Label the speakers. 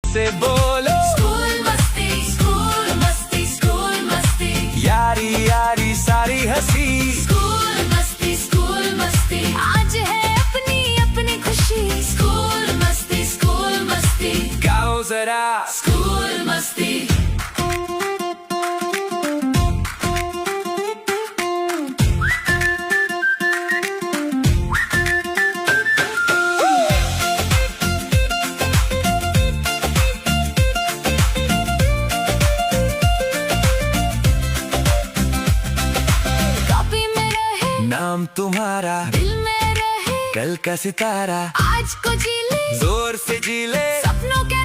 Speaker 1: से बोलो
Speaker 2: स्कूल मस्ती, स्कूल मस्ती, स्कूल मस्ती,
Speaker 1: यारी यारी सारी हंसी।
Speaker 2: स्कूल मस्ती, स्कूल मस्ती, आज है अपनी अपनी खुशी। स्कूल मस्ती, स्कूल मस्ती,
Speaker 1: गाओ जरा
Speaker 2: स्कूल मस्ती। कॉपी में रहे
Speaker 1: नाम तुम्हारा,
Speaker 2: दिल में रहे
Speaker 1: कल का सितारा,
Speaker 2: आज को जी ले,
Speaker 1: जोर से जी ले,
Speaker 2: सपनों के